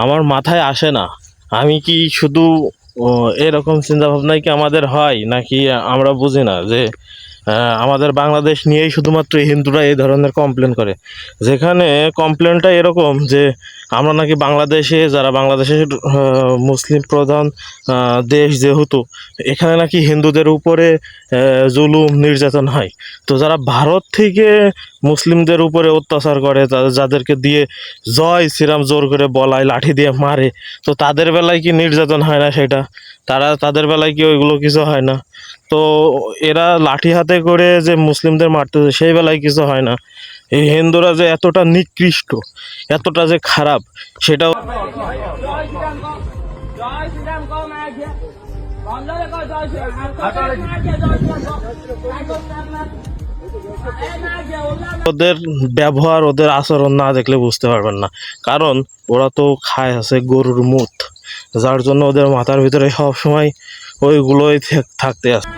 আমার মাথায় আসে না। আমি কি শুধু এরকম চিন্তা ভাবনাই কি আমাদের হয়, নাকি আমরা বুঝি না যে আমাদের বাংলাদেশ নিয়েই শুধুমাত্র হিন্দুরা এই ধরনের কমপ্লেন করে। যেখানে কমপ্লেনটা এরকম যে আমরা নাকি বাংলাদেশে, যারা বাংলাদেশের মুসলিম প্রধান দেশ যেহেতু, এখানে নাকি হিন্দুদের উপরে জুলুম নির্যাতন হয়। তো যারা ভারত থেকে মুসলিমদের উপরে অত্যাচার করে, যাদেরকে দিয়ে জয় শ্রীরাম জোর করে বলায়, লাঠি দিয়ে মারে, তো তাদের বেলায় কি নির্যাতন হয় না? সেটা তাদের বেলায় কি ওইগুলো কিছু হয় না? তো এরা লাঠি হাতে করে যে মুসলিমদের মারতেছে, সেই বেলায় কিছু হয় না? এই হিন্দুরা যে এতটা নিকৃষ্ট, এতটা যে খারাপ, সেটাও ওদের ব্যবহার, ওদের আচরণ না দেখলে বুঝতে পারবেন না। কারণ ওরা তো খায় আছে গরুর মুত, যার জন্য ওদের মাথার ভিতরে সব সময় ওইগুলোই থাকতে আছে।